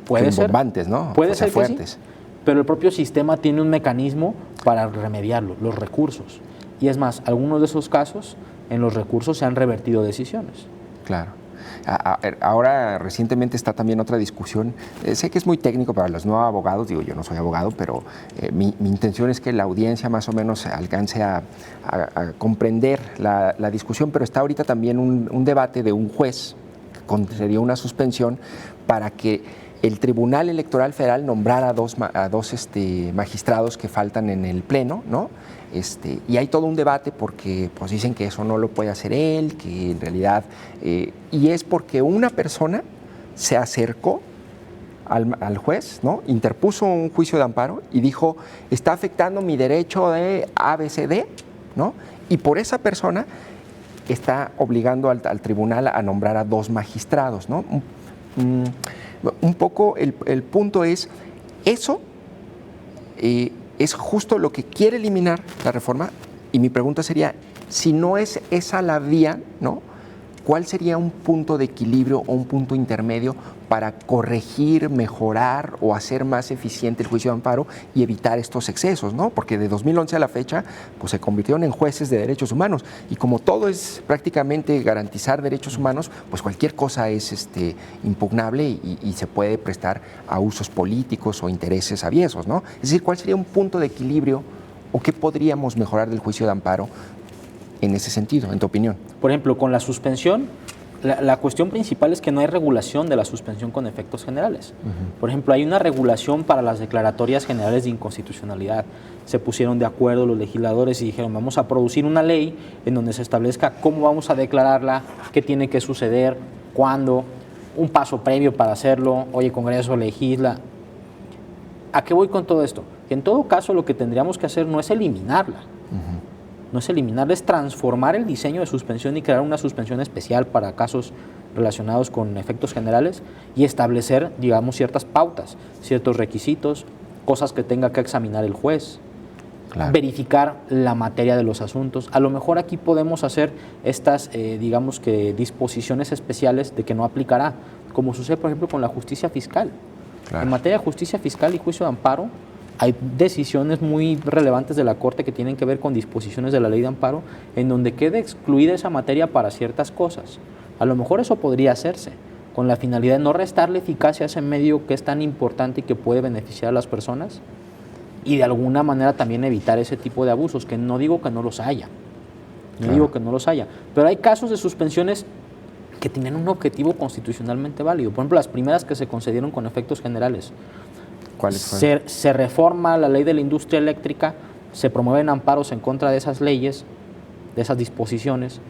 rimbombantes, ¿no? Puede ser fuertes. Sí, pero el propio sistema tiene un mecanismo para remediarlo, los recursos. Y es más, algunos de esos casos, en los recursos se han revertido decisiones. Claro. Ahora, recientemente está también otra discusión. Sé que es muy técnico para los no abogados, digo, yo no soy abogado, pero mi intención es que la audiencia más o menos alcance a comprender la discusión, pero está ahorita también un debate de un juez que concedió una suspensión para que el Tribunal Electoral Federal nombrara a dos magistrados que faltan en el Pleno, ¿no? Y hay todo un debate porque pues, dicen que eso no lo puede hacer él, que en realidad... y es porque una persona se acercó al juez, ¿no? Interpuso un juicio de amparo y dijo, está afectando mi derecho de ABCD, ¿no? Y por esa persona está obligando al tribunal a nombrar a 2 magistrados, ¿no? Un poco el punto es, eso es justo lo que quiere eliminar la reforma, y mi pregunta sería, si no es esa la vía, ¿no? ¿Cuál sería un punto de equilibrio o un punto intermedio para corregir, mejorar o hacer más eficiente el juicio de amparo y evitar estos excesos, ¿no? Porque de 2011 a la fecha, pues se convirtieron en jueces de derechos humanos, y como todo es prácticamente garantizar derechos humanos, pues cualquier cosa es impugnable y se puede prestar a usos políticos o intereses aviesos, ¿no? Es decir, ¿cuál sería un punto de equilibrio o qué podríamos mejorar del juicio de amparo en ese sentido, en tu opinión? Por ejemplo, con la suspensión, la cuestión principal es que no hay regulación de la suspensión con efectos generales. Por ejemplo, hay una regulación para las declaratorias generales de inconstitucionalidad. Se pusieron de acuerdo los legisladores y dijeron, vamos a producir una ley en donde se establezca cómo vamos a declararla, qué tiene que suceder, cuándo, un paso previo para hacerlo, oye, Congreso, legisla. ¿A qué voy con todo esto? Que en todo caso lo que tendríamos que hacer no es eliminarla, no es eliminarla, es transformar el diseño de suspensión y crear una suspensión especial para casos relacionados con efectos generales y establecer, digamos, ciertas pautas, ciertos requisitos, cosas que tenga que examinar el juez, claro, verificar la materia de los asuntos. A lo mejor aquí podemos hacer estas, digamos que disposiciones especiales de que no aplicará, como sucede, por ejemplo, con la justicia fiscal. Claro. En materia de justicia fiscal y juicio de amparo, hay decisiones muy relevantes de la Corte que tienen que ver con disposiciones de la ley de amparo en donde queda excluida esa materia para ciertas cosas. A lo mejor eso podría hacerse con la finalidad de no restarle eficacia a ese medio que es tan importante y que puede beneficiar a las personas y de alguna manera también evitar ese tipo de abusos, que no digo que no los haya, digo que no los haya, pero hay casos de suspensiones que tienen un objetivo constitucionalmente válido. Por ejemplo, las primeras que se concedieron con efectos generales. ¿Cuáles fueron? Se reforma la ley de la industria eléctrica, se promueven amparos en contra de esas leyes, de esas disposiciones,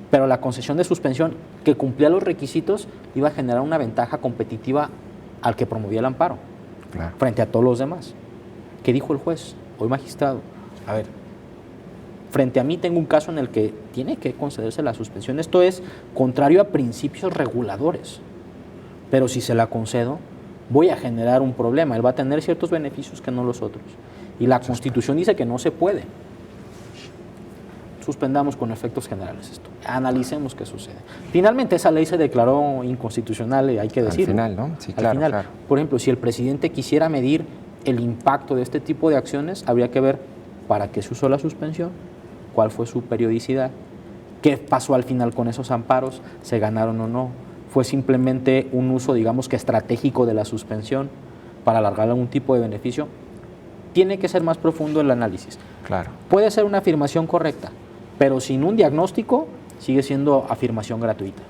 pero la concesión de suspensión que cumplía los requisitos iba a generar una ventaja competitiva al que promovía el amparo, claro, frente a todos los demás. ¿Qué dijo el juez? Hoy magistrado, a ver, frente a mí tengo un caso en el que tiene que concederse la suspensión. Esto es contrario a principios reguladores, pero si se la concedo, voy a generar un problema. Él va a tener ciertos beneficios que no los otros. Y la Constitución dice que no se puede. Suspendamos con efectos generales esto. Analicemos qué sucede. Finalmente esa ley se declaró inconstitucional, hay que decirlo. Al final, ¿no? Sí, claro, al final. Claro. Por ejemplo, si el presidente quisiera medir el impacto de este tipo de acciones, habría que ver para qué se usó la suspensión, cuál fue su periodicidad, qué pasó al final con esos amparos, se ganaron o no. Fue simplemente un uso, digamos que estratégico de la suspensión para alargar algún tipo de beneficio. Tiene que ser más profundo el análisis. Claro. Puede ser una afirmación correcta, pero sin un diagnóstico sigue siendo afirmación gratuita.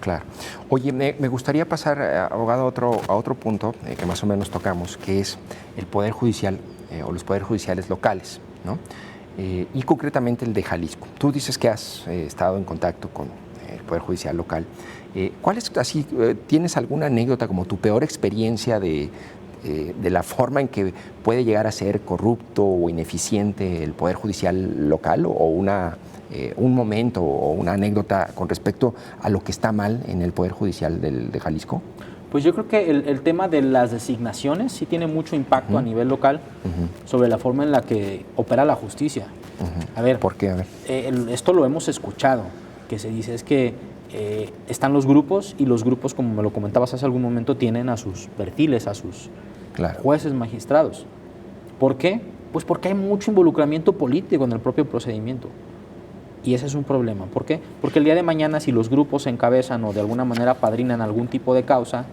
Claro. Oye, me gustaría pasar, abogado, a otro punto que más o menos tocamos, que es el Poder Judicial o los poderes judiciales locales, ¿no? Y concretamente el de Jalisco. Tú dices que has estado en contacto con el Poder Judicial local. ¿Cuál es, así, tienes alguna anécdota como tu peor experiencia de la forma en que puede llegar a ser corrupto o ineficiente el Poder Judicial local, o un momento o una anécdota con respecto a lo que está mal en el Poder Judicial de Jalisco? Pues yo creo que el tema de las designaciones sí tiene mucho impacto a nivel local sobre la forma en la que opera la justicia. A ver, ¿por qué? A ver. Esto lo hemos escuchado, que se dice es que están los grupos y los grupos, como me lo comentabas hace algún momento, tienen a sus perfiles, a sus jueces, magistrados. ¿Por qué? Pues porque hay mucho involucramiento político en el propio procedimiento. Y ese es un problema. ¿Por qué? Porque el día de mañana, si los grupos se encabezan o de alguna manera padrinan algún tipo de causa,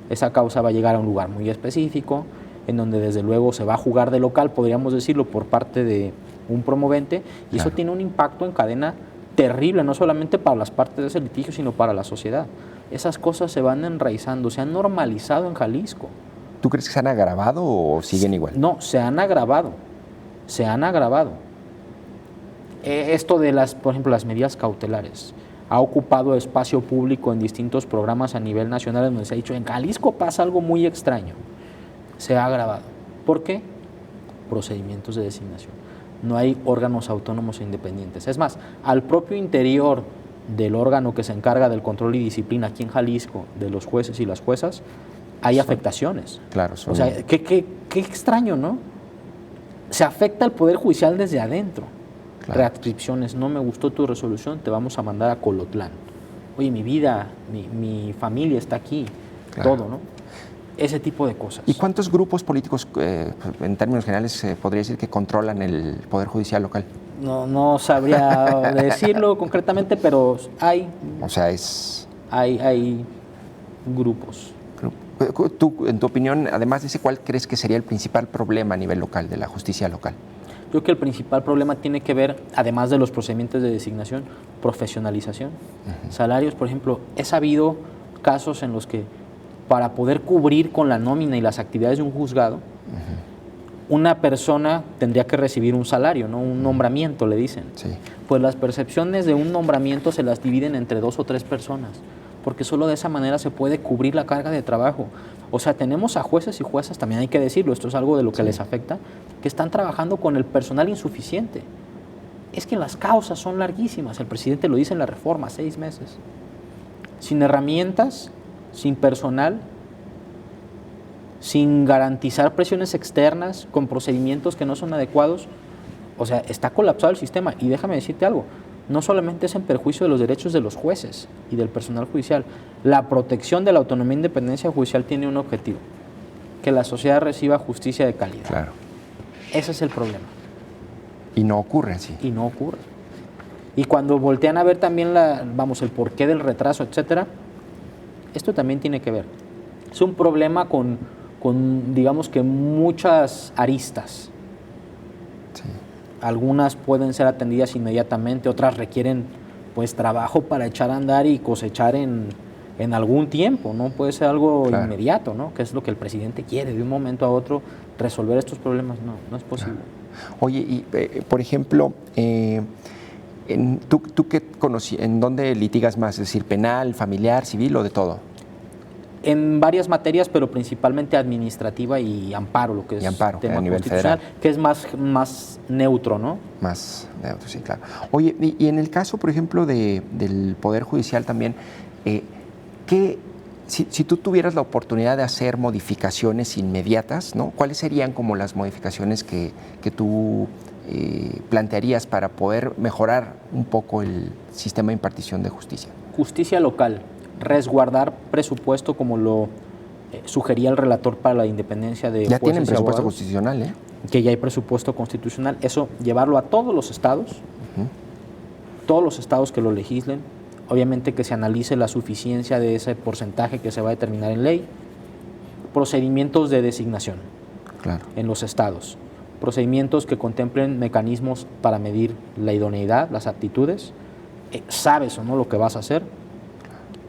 esa causa va a llegar a un lugar muy específico, en donde desde luego se va a jugar de local, podríamos decirlo, por parte de un promovente, y eso tiene un impacto en cadena terrible, no solamente para las partes de ese litigio, sino para la sociedad. Esas cosas se van enraizando, se han normalizado en Jalisco. ¿Tú crees que se han agravado o siguen igual? No, se han agravado, se han agravado. Esto de por ejemplo, las medidas cautelares ha ocupado espacio público en distintos programas a nivel nacional donde se ha dicho, en Jalisco pasa algo muy extraño. Se ha agravado. ¿Por qué? Procedimientos de designación. No hay órganos autónomos e independientes. Es más, al propio interior del órgano que se encarga del control y disciplina aquí en Jalisco, de los jueces y las juezas, hay afectaciones. Claro, o sea, qué extraño, ¿no? Se afecta el Poder Judicial desde adentro. Claro. Readscripciones, no me gustó tu resolución, te vamos a mandar a Colotlán. Oye, mi vida, mi familia está aquí, claro. Todo, ¿no? Ese tipo de cosas. ¿Y cuántos grupos políticos, en términos generales, podría decir que controlan el Poder Judicial local? No sabría decirlo concretamente, pero hay. O sea, hay grupos. Tú, en tu opinión, además de ese, ¿cuál crees que sería el principal problema a nivel local, de la justicia local? Yo creo que el principal problema tiene que ver, además de los procedimientos de designación, profesionalización. Salarios, por ejemplo, he sabido casos en los que para poder cubrir con la nómina y las actividades de un juzgado, una persona tendría que recibir un salario, ¿no? Un nombramiento, le dicen. Sí. Pues las percepciones de un nombramiento se las dividen entre 2 o 3 personas, porque solo de esa manera se puede cubrir la carga de trabajo. O sea, tenemos a jueces y juezas, también hay que decirlo, esto es algo de lo que les afecta, que están trabajando con el personal insuficiente. Es que las causas son larguísimas, el presidente lo dice en la reforma, 6 meses. Sin herramientas, sin personal, sin garantizar presiones externas, con procedimientos que no son adecuados, o sea, está colapsado el sistema. Y déjame decirte algo, no solamente es en perjuicio de los derechos de los jueces y del personal judicial, la protección de la autonomía e independencia judicial tiene un objetivo, que la sociedad reciba justicia de calidad. Claro. Ese es el problema. Y no ocurre así. Y no ocurre. Y cuando voltean a ver también el porqué del retraso, etcétera, esto también tiene que ver. Es un problema con digamos que muchas aristas. Sí. Algunas pueden ser atendidas inmediatamente, otras requieren pues trabajo para echar a andar y cosechar en algún tiempo, no puede ser algo inmediato, ¿no? Que es lo que el presidente quiere, de un momento a otro resolver estos problemas, no es posible. Claro. Oye, y por ejemplo, ¿tú qué en dónde litigas más? Es decir, penal, familiar, civil o de todo? En varias materias, pero principalmente administrativa y amparo, lo que es tema a nivel federal, que es más neutro, ¿no? Más neutro, sí, claro. Oye, y en el caso, por ejemplo, del Poder Judicial también, si tú tuvieras la oportunidad de hacer modificaciones inmediatas, ¿no? ¿Cuáles serían como las modificaciones que tú plantearías para poder mejorar un poco el sistema de impartición de justicia? Justicia local. Resguardar presupuesto como lo sugería el relator para la independencia de ya jueces tienen presupuesto abogados, constitucional, ¿eh? Que ya hay presupuesto constitucional, eso llevarlo a todos los estados, todos los estados que lo legislen, obviamente que se analice la suficiencia de ese porcentaje que se va a determinar en ley, procedimientos de designación en los estados, procedimientos que contemplen mecanismos para medir la idoneidad, las aptitudes, sabes o no lo que vas a hacer,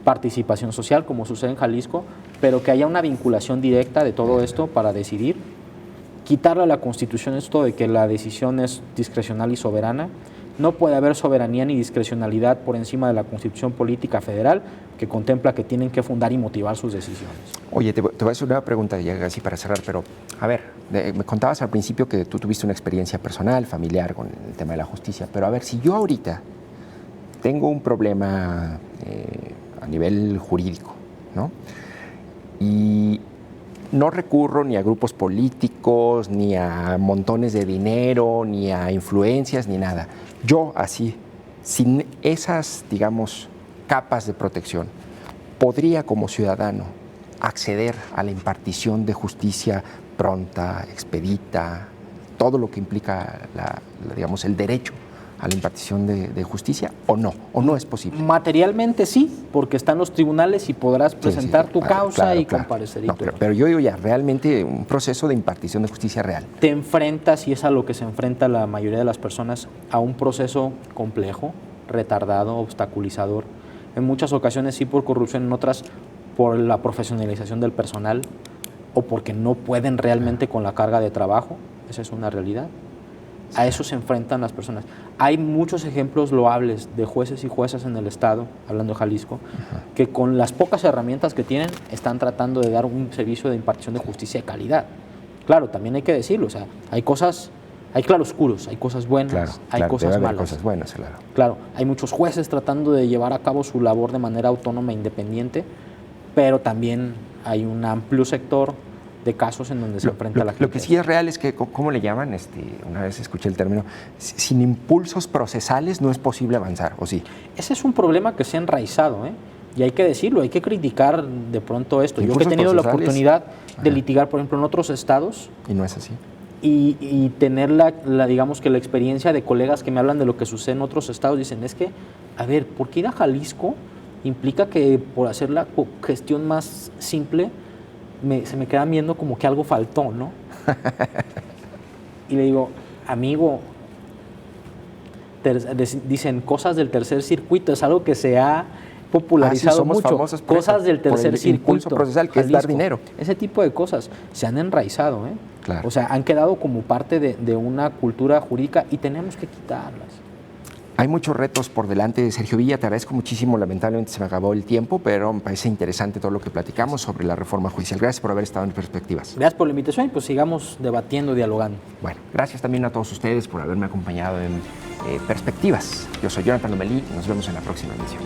participación social, como sucede en Jalisco, pero que haya una vinculación directa de todo esto para decidir, quitarle a la Constitución esto de que la decisión es discrecional y soberana. No puede haber soberanía ni discrecionalidad por encima de la Constitución Política Federal, que contempla que tienen que fundar y motivar sus decisiones. Oye, te voy a hacer una pregunta ya así para cerrar, pero a ver, me contabas al principio que tú tuviste una experiencia personal, familiar con el tema de la justicia, pero a ver, si yo ahorita tengo un problema a nivel jurídico, ¿no? Y no recurro ni a grupos políticos, ni a montones de dinero, ni a influencias, ni nada. Yo así, sin esas, digamos, capas de protección, podría como ciudadano acceder a la impartición de justicia pronta, expedita, todo lo que implica digamos, el derecho a la impartición de justicia, o no es posible. Materialmente sí, porque están los tribunales y podrás presentar tu causa y comparecer. No, pero yo digo ya, realmente un proceso de impartición de justicia real. Te enfrentas, y es a lo que se enfrenta la mayoría de las personas, a un proceso complejo, retardado, obstaculizador. En muchas ocasiones sí por corrupción, en otras por la profesionalización del personal o porque no pueden realmente con la carga de trabajo. Esa es una realidad. A eso se enfrentan las personas. Hay muchos ejemplos loables de jueces y juezas en el Estado, hablando de Jalisco, que con las pocas herramientas que tienen están tratando de dar un servicio de impartición de justicia de calidad. Claro, también hay que decirlo, o sea, hay cosas Hay claroscuros, hay cosas buenas, hay cosas debe haber malas. cosas buenas, claro. Claro, hay muchos jueces tratando de llevar a cabo su labor de manera autónoma e independiente, pero también hay un amplio sector de casos en donde se enfrenta la gente. Lo que sí es real es que, ¿cómo le llaman? Una vez escuché el término, sin impulsos procesales no es posible avanzar, ¿o sí? Ese es un problema que se ha enraizado, ¿eh? Y hay que decirlo, hay que criticar de pronto esto. Yo que he tenido la oportunidad de litigar, por ejemplo, en otros estados. Y no es así. Y tener digamos que la experiencia de colegas que me hablan de lo que sucede en otros estados, dicen, es que, a ver, ¿por qué ir a Jalisco implica que por hacer la gestión más simple se me quedan viendo como que algo faltó, ¿no? Y le digo, amigo, dicen cosas del tercer circuito, es algo que se ha popularizado somos mucho. famosos por Cosas eso, del tercer por el circuito. impulso procesal, que es dar dinero. Ese tipo de cosas se han enraizado, ¿eh? Claro. O sea, han quedado como parte de una cultura jurídica y tenemos que quitarlas. Hay muchos retos por delante. Sergio Villa, te agradezco muchísimo. Lamentablemente se me acabó el tiempo, pero me parece interesante todo lo que platicamos sobre la reforma judicial. Gracias por haber estado en Perspectivas. Gracias por la invitación y pues sigamos debatiendo, dialogando. Bueno, gracias también a todos ustedes por haberme acompañado en Perspectivas. Yo soy Jonathan Lomelí y nos vemos en la próxima emisión.